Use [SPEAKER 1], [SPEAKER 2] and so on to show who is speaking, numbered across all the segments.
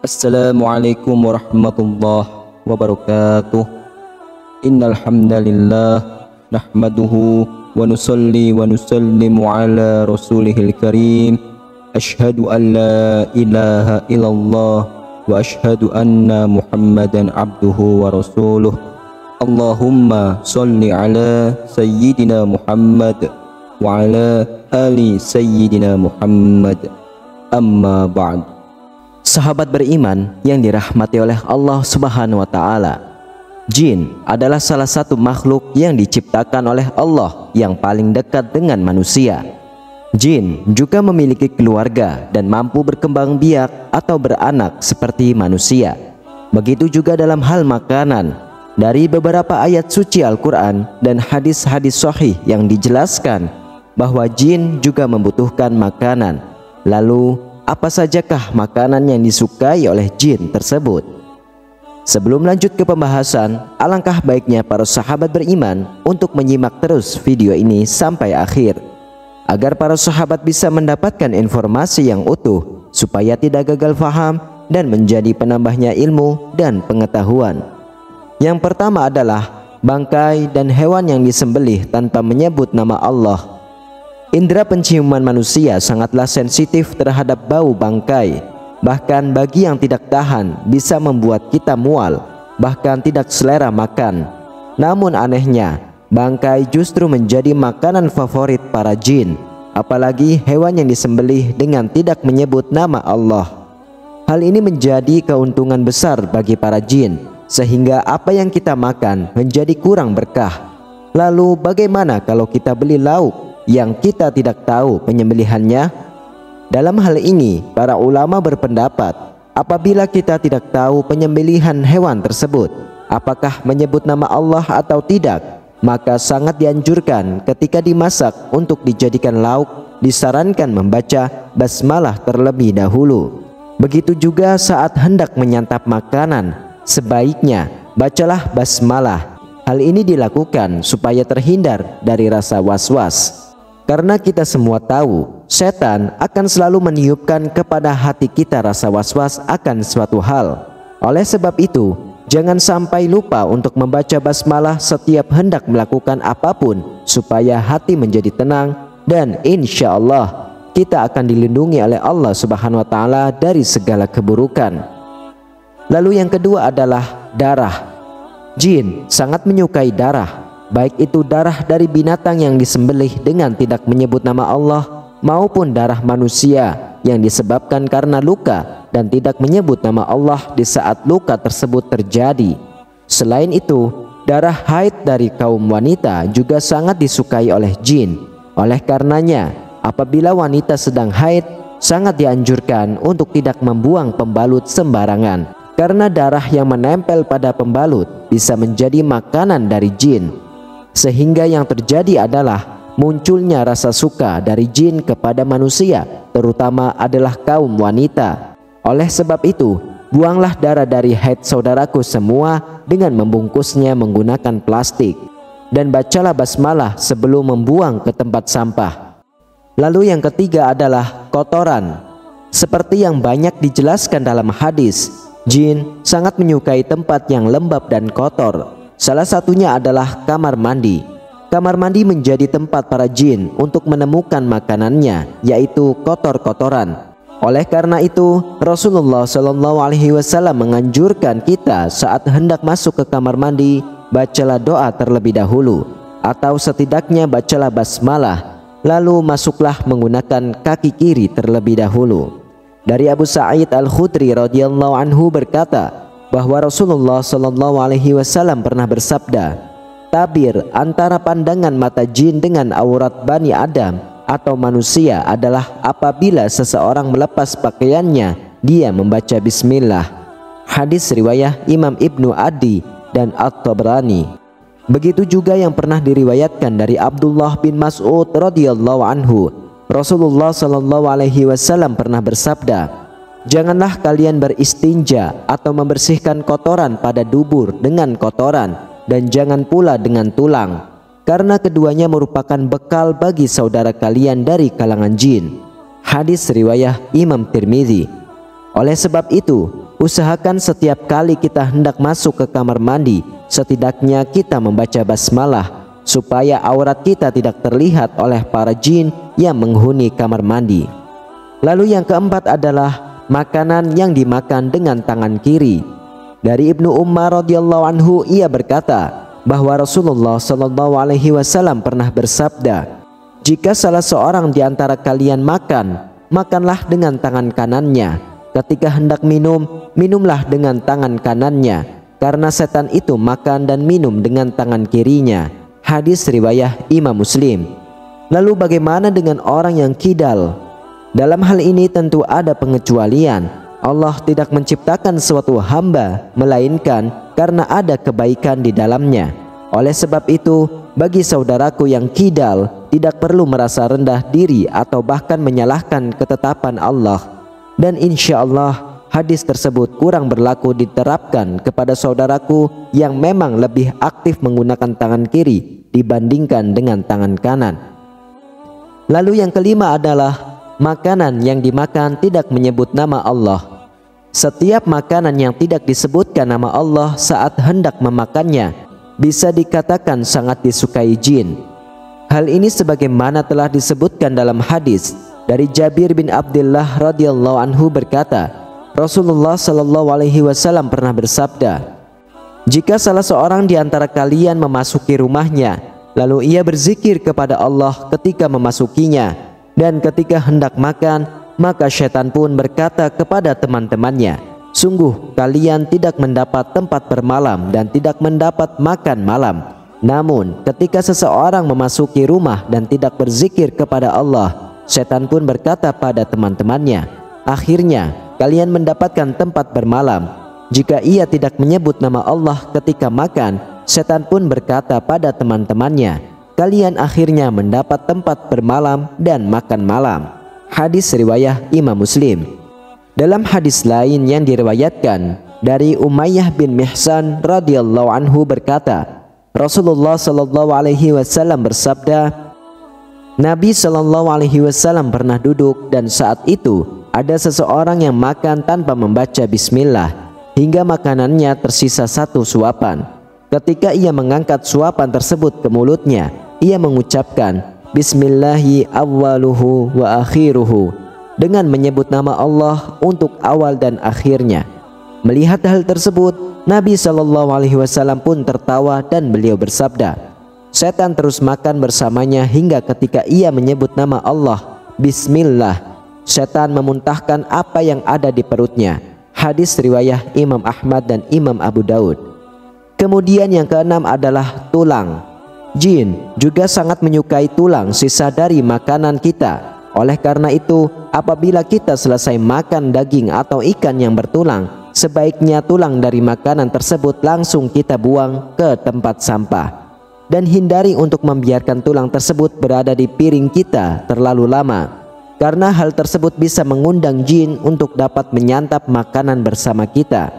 [SPEAKER 1] Assalamualaikum warahmatullahi wabarakatuh. Innal hamdalillah nahmaduhu wa nusalli wa nusallimu ala rasulihil karim. Ashhadu an la ilaha illallah wa ashhadu anna Muhammadan abduhu wa rasuluh. Allahumma salli ala sayyidina Muhammad wa ala ali sayyidina Muhammad. Amma ba'd. Sahabat beriman yang dirahmati oleh Allah Subhanahu wa taala, jin adalah salah satu makhluk yang diciptakan oleh Allah yang paling dekat dengan manusia. Jin juga memiliki keluarga dan mampu berkembang biak atau beranak seperti manusia. Begitu juga dalam hal makanan. Dari beberapa ayat suci Al-Quran dan hadis-hadis sahih yang dijelaskan bahwa jin juga membutuhkan makanan. Lalu apa sajakah makanan yang disukai oleh jin tersebut? Sebelum lanjut ke pembahasan, alangkah baiknya para sahabat beriman untuk menyimak terus video ini sampai akhir, agar para sahabat bisa mendapatkan informasi yang utuh, supaya tidak gagal faham dan menjadi penambahnya ilmu dan pengetahuan. Yang pertama adalah bangkai dan hewan yang disembelih tanpa menyebut nama Allah. Indera penciuman manusia sangatlah sensitif terhadap bau bangkai. Bahkan bagi yang tidak tahan bisa membuat kita mual, bahkan tidak selera makan. Namun anehnya, bangkai justru menjadi makanan favorit para jin, apalagi hewan yang disembelih dengan tidak menyebut nama Allah. Hal ini menjadi keuntungan besar bagi para jin, sehingga apa yang kita makan menjadi kurang berkah. Lalu bagaimana kalau kita beli lauk yang kita tidak tahu penyembelihannya? Dalam hal ini, para ulama berpendapat, apabila kita tidak tahu penyembelihan hewan tersebut, apakah menyebut nama Allah atau tidak, maka sangat dianjurkan ketika dimasak untuk dijadikan lauk, disarankan membaca basmalah terlebih dahulu. Begitu juga saat hendak menyantap makanan, sebaiknya bacalah basmalah. Hal ini dilakukan supaya terhindar dari rasa was-was. Karena kita semua tahu, setan akan selalu meniupkan kepada hati kita rasa was-was akan suatu hal. Oleh sebab itu, jangan sampai lupa untuk membaca basmalah setiap hendak melakukan apapun, supaya hati menjadi tenang dan insya Allah kita akan dilindungi oleh Allah Subhanahu wa taala dari segala keburukan. Lalu yang kedua adalah darah. Jin sangat menyukai darah, baik itu darah dari binatang yang disembelih dengan tidak menyebut nama Allah, maupun darah manusia yang disebabkan karena luka dan tidak menyebut nama Allah di saat luka tersebut terjadi. Selain itu, darah haid dari kaum wanita juga sangat disukai oleh jin. Oleh karenanya, apabila wanita sedang haid, sangat dianjurkan untuk tidak membuang pembalut sembarangan, karena darah yang menempel pada pembalut bisa menjadi makanan dari jin. Sehingga yang terjadi adalah munculnya rasa suka dari jin kepada manusia, terutama adalah kaum wanita. Oleh sebab itu, buanglah darah dari haid saudaraku semua dengan membungkusnya menggunakan plastik, dan bacalah basmalah sebelum membuang ke tempat sampah. Lalu yang ketiga adalah kotoran. Seperti yang banyak dijelaskan dalam hadis, jin sangat menyukai tempat yang lembab dan kotor. Salah satunya adalah kamar mandi. Kamar mandi menjadi tempat para jin untuk menemukan makanannya, yaitu kotor-kotoran. Oleh karena itu, Rasulullah SAW menganjurkan kita saat hendak masuk ke kamar mandi, bacalah doa terlebih dahulu, atau setidaknya bacalah basmalah, lalu masuklah menggunakan kaki kiri terlebih dahulu. Dari Abu Sa'id Al-Khudri radhiyallahu anhu berkata bahwa Rasulullah SAW pernah bersabda, tabir antara pandangan mata jin dengan aurat Bani Adam atau manusia adalah apabila seseorang melepas pakaiannya, dia membaca bismillah. Hadis riwayat Imam Ibnu Adi dan At-Tabrani. Begitu juga yang pernah diriwayatkan dari Abdullah bin Mas'ud radhiyallahu anhu, Rasulullah SAW pernah bersabda, janganlah kalian beristinja atau membersihkan kotoran pada dubur dengan kotoran, dan jangan pula dengan tulang, karena keduanya merupakan bekal bagi saudara kalian dari kalangan jin. Hadis riwayat Imam Tirmidzi. Oleh sebab itu,
[SPEAKER 2] usahakan setiap kali kita hendak masuk ke kamar mandi, setidaknya kita membaca basmalah, supaya aurat kita tidak terlihat oleh para jin yang menghuni kamar mandi. Lalu yang keempat adalah makanan yang dimakan dengan tangan kiri. Dari Ibnu Umar radhiyallahu anhu, ia berkata bahwa Rasulullah sallallahu alaihi wasallam pernah bersabda, "Jika salah seorang di antara kalian makan, makanlah dengan tangan kanannya. Ketika hendak minum, minumlah dengan tangan kanannya, karena setan itu makan dan minum dengan tangan kirinya." Hadis riwayat Imam Muslim. Lalu bagaimana dengan orang yang kidal? Dalam hal ini tentu ada pengecualian. Allah tidak menciptakan suatu hamba melainkan karena ada kebaikan di dalamnya. Oleh sebab itu, bagi saudaraku yang kidal tidak perlu merasa rendah diri atau bahkan menyalahkan ketetapan Allah. Dan insya Allah hadis tersebut kurang berlaku diterapkan kepada saudaraku yang memang lebih aktif menggunakan tangan kiri dibandingkan dengan tangan kanan. Lalu yang kelima adalah makanan yang dimakan tidak menyebut nama Allah. Setiap makanan yang tidak disebutkan nama Allah saat hendak memakannya bisa dikatakan sangat disukai jin. Hal ini sebagaimana telah disebutkan dalam hadis dari Jabir bin Abdullah radhiyallahu anhu berkata, Rasulullah sallallahu alaihi wasallam pernah bersabda, "Jika salah seorang di antara kalian memasuki rumahnya, lalu ia berzikir kepada Allah ketika memasukinya dan ketika hendak makan, maka syaitan pun berkata kepada teman-temannya, 'Sungguh kalian tidak mendapat tempat bermalam dan tidak mendapat makan malam.' Namun ketika seseorang memasuki rumah dan tidak berzikir kepada Allah, syaitan pun berkata pada teman-temannya, 'Akhirnya kalian mendapatkan tempat bermalam.' Jika ia tidak menyebut nama Allah ketika makan, syaitan pun berkata pada teman-temannya, 'Kalian akhirnya mendapat tempat bermalam dan makan malam.'" Hadis riwayat Imam Muslim. Dalam hadis lain yang diriwayatkan dari Umayyah bin Mihsan radhiyallahu anhu berkata, Rasulullah sallallahu alaihi wasallam bersabda, Nabi sallallahu alaihi wasallam pernah duduk dan saat itu ada seseorang yang makan tanpa membaca bismillah hingga makanannya tersisa satu suapan. Ketika ia mengangkat suapan tersebut ke mulutnya, ia mengucapkan Bismillahi awwaluhu wa akhiruhu, dengan menyebut nama Allah untuk awal dan akhirnya. Melihat hal tersebut, Nabi sallallahu alaihi wasallam pun tertawa dan beliau bersabda, "Setan terus makan bersamanya hingga ketika ia menyebut nama Allah, Bismillah, setan memuntahkan apa yang ada di perutnya." Hadis riwayat Imam Ahmad dan Imam Abu Daud. Kemudian yang keenam adalah tulang. Jin juga sangat menyukai tulang sisa dari makanan kita. Oleh karena itu, apabila kita selesai makan daging atau ikan yang bertulang, sebaiknya tulang dari makanan tersebut langsung kita buang ke tempat sampah. Dan hindari untuk membiarkan tulang tersebut berada di piring kita terlalu lama, karena hal tersebut bisa mengundang jin untuk dapat menyantap makanan bersama kita.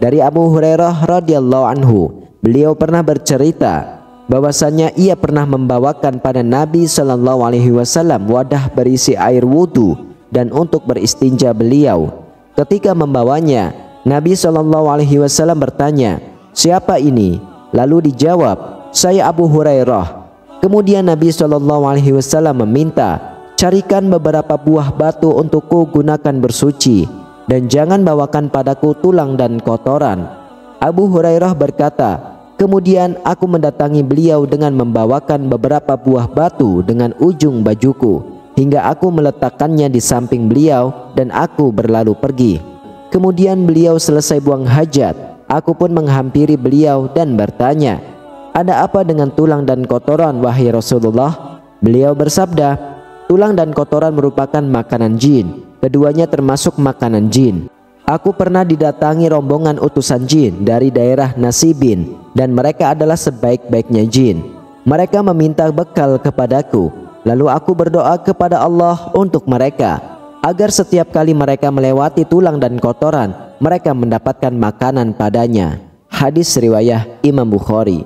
[SPEAKER 2] Dari Abu Hurairah radhiyallahu anhu, beliau pernah bercerita bahwasanya ia pernah membawakan pada Nabi sallallahu alaihi wasallam wadah berisi air wudhu dan untuk beristinja beliau. Ketika membawanya, Nabi sallallahu alaihi wasallam bertanya, "Siapa ini?" Lalu dijawab, "Saya Abu Hurairah." Kemudian Nabi sallallahu alaihi wasallam meminta, "Carikan beberapa buah batu untukku gunakan bersuci, dan jangan bawakan padaku tulang dan kotoran." Abu Hurairah berkata, "Kemudian aku mendatangi beliau dengan membawakan beberapa buah batu dengan ujung bajuku, hingga aku meletakkannya di samping beliau dan aku berlalu pergi. Kemudian beliau selesai buang hajat, aku pun menghampiri beliau dan bertanya, 'Ada apa dengan tulang dan kotoran, wahai Rasulullah?' Beliau bersabda, 'Tulang dan kotoran merupakan makanan jin, keduanya termasuk makanan jin. Aku pernah didatangi rombongan utusan jin dari daerah Nasibin, dan mereka adalah sebaik-baiknya jin. Mereka meminta bekal kepadaku, lalu aku berdoa kepada Allah untuk mereka, agar setiap kali mereka melewati tulang dan kotoran, mereka mendapatkan makanan padanya." Hadis riwayat Imam Bukhari.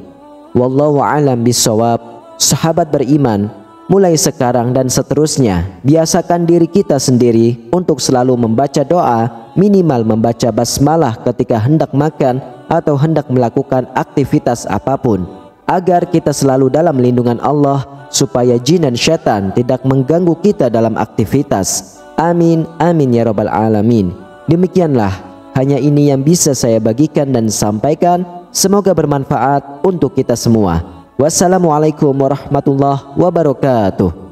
[SPEAKER 2] Wallahu a'lam bishawab. Sahabat beriman, Mulai sekarang dan seterusnya, biasakan diri kita sendiri untuk selalu membaca doa, minimal membaca basmalah ketika hendak makan atau hendak melakukan aktivitas apapun, agar kita selalu dalam lindungan Allah, supaya jin dan syaitan tidak mengganggu kita dalam aktivitas. Amin, amin ya rabbal alamin. Demikianlah, hanya ini yang bisa saya bagikan dan sampaikan. Semoga bermanfaat untuk kita semua. Wassalamualaikum warahmatullahi wabarakatuh.